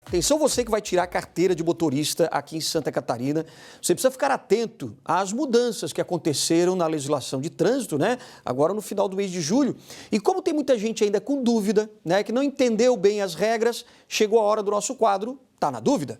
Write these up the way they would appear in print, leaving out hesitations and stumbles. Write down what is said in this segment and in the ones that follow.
Atenção você que vai tirar a carteira de motorista aqui em Santa Catarina. Você precisa ficar atento às mudanças que aconteceram na legislação de trânsito, né? Agora no final do mês de julho. E como tem muita gente ainda com dúvida, né? Que não entendeu bem as regras, chegou a hora do nosso quadro Tá na Dúvida?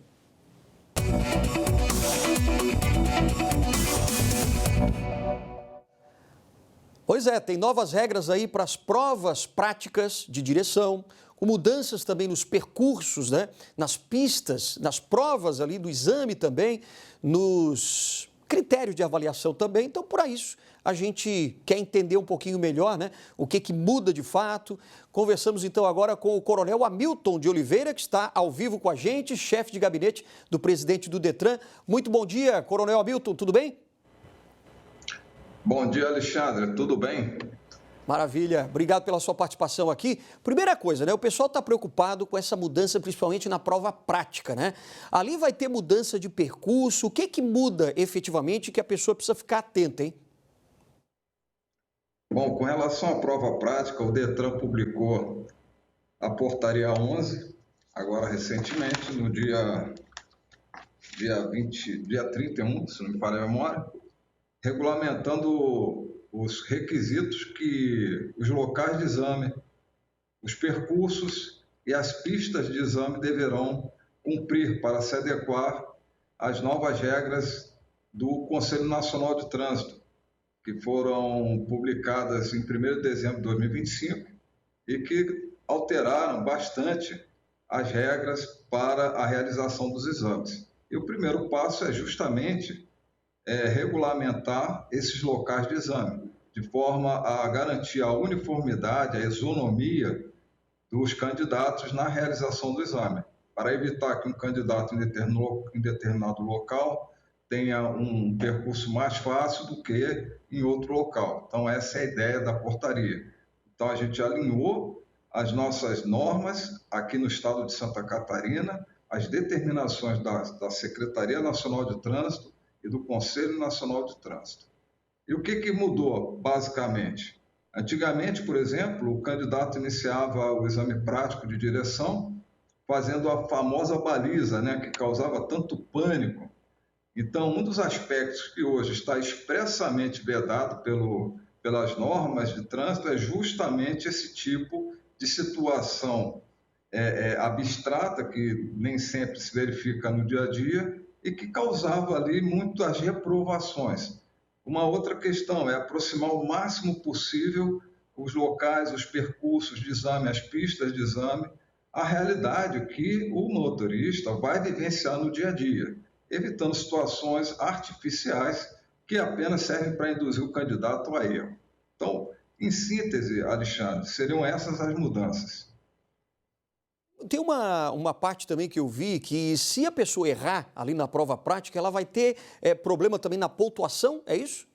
Pois é, tem novas regras aí para as provas práticas de direção, com mudanças também nos percursos, né? Nas pistas, nas provas ali do exame também, nos critérios de avaliação também. Então, por isso, a gente quer entender um pouquinho melhor, né? O que muda de fato. Conversamos então agora com o Coronel Hamilton de Oliveira, que está ao vivo com a gente, chefe de gabinete do presidente do Detran. Muito bom dia, Coronel Hamilton, tudo bem? Bom dia, Alexandre. Tudo bem? Maravilha. Obrigado pela sua participação aqui. Primeira coisa, né? O pessoal está preocupado com essa mudança, principalmente na prova prática, né? Ali vai ter mudança de percurso. O que muda efetivamente que a pessoa precisa ficar atenta, hein? Bom, com relação à prova prática, o Detran publicou a portaria 11, agora recentemente, no dia 31, se não me falha a memória, regulamentando os requisitos que os locais de exame, os percursos e as pistas de exame deverão cumprir para se adequar às novas regras do Conselho Nacional de Trânsito, que foram publicadas em 1º de dezembro de 2025 e que alteraram bastante as regras para a realização dos exames. E o primeiro passo é justamente regulamentar esses locais de exame, de forma a garantir a uniformidade, a isonomia dos candidatos na realização do exame, para evitar que um candidato em determinado local tenha um percurso mais fácil do que em outro local. Então, essa é a ideia da portaria. Então, a gente alinhou as nossas normas aqui no estado de Santa Catarina, as determinações da Secretaria Nacional de Trânsito e do Conselho Nacional de Trânsito. E o que mudou, basicamente? Antigamente, por exemplo, o candidato iniciava o exame prático de direção fazendo a famosa baliza, né, que causava tanto pânico. Então, um dos aspectos que hoje está expressamente vedado pelas normas de trânsito é justamente esse tipo de situação abstrata, que nem sempre se verifica no dia a dia, e que causava ali muitas reprovações. Uma outra questão é aproximar o máximo possível os locais, os percursos de exame, as pistas de exame, à realidade que o motorista vai vivenciar no dia a dia, evitando situações artificiais que apenas servem para induzir o candidato a erro. Então, em síntese, Alexandre, seriam essas as mudanças. Tem uma parte também que eu vi que se a pessoa errar ali na prova prática, ela vai ter problema também na pontuação, é isso?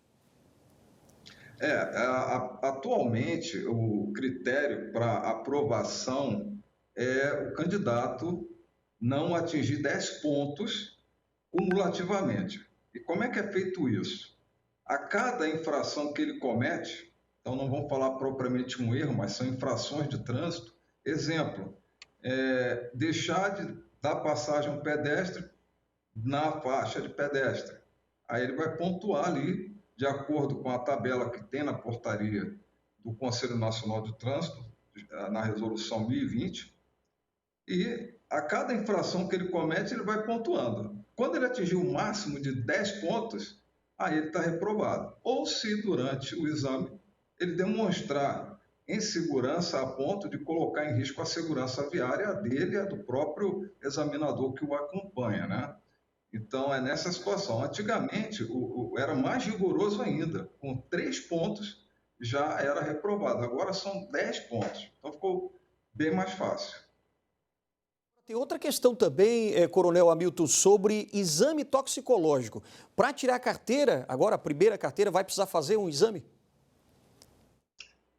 Atualmente o critério para aprovação é o candidato não atingir 10 pontos cumulativamente. E como é que é feito isso? A cada infração que ele comete, então não vamos falar propriamente um erro, mas são infrações de trânsito. Exemplo, deixar de dar passagem a um pedestre na faixa de pedestre. Aí ele vai pontuar ali, de acordo com a tabela que tem na portaria do Conselho Nacional de Trânsito, na resolução 1020, e a cada infração que ele comete, ele vai pontuando. Quando ele atingir o máximo de 10 pontos, aí ele está reprovado. Ou se durante o exame ele demonstrar insegurança a ponto de colocar em risco a segurança viária dele e a do próprio examinador que o acompanha, né? Então, é nessa situação. Antigamente, era mais rigoroso ainda. Com 3 pontos, já era reprovado. Agora são 10 pontos. Então, ficou bem mais fácil. Tem outra questão também, Coronel Hamilton, sobre exame toxicológico. Para tirar a carteira, agora a primeira carteira, vai precisar fazer um exame?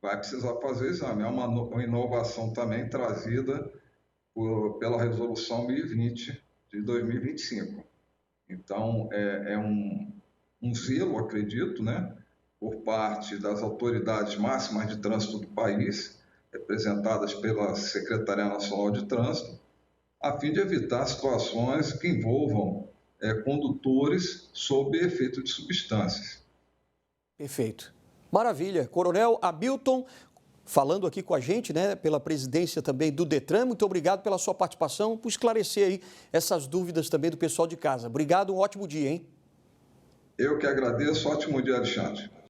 Vai precisar fazer o exame. É uma inovação também trazida pela Resolução 1020 de 2025. Então, é um zelo, acredito, né, por parte das autoridades máximas de trânsito do país, representadas pela Secretaria Nacional de Trânsito, a fim de evitar situações que envolvam condutores sob efeito de substâncias. Perfeito. Maravilha. Coronel Hamilton, falando aqui com a gente, né, pela presidência também do Detran, muito obrigado pela sua participação, por esclarecer aí essas dúvidas também do pessoal de casa. Obrigado, um ótimo dia, hein? Eu que agradeço, ótimo dia, Alexandre.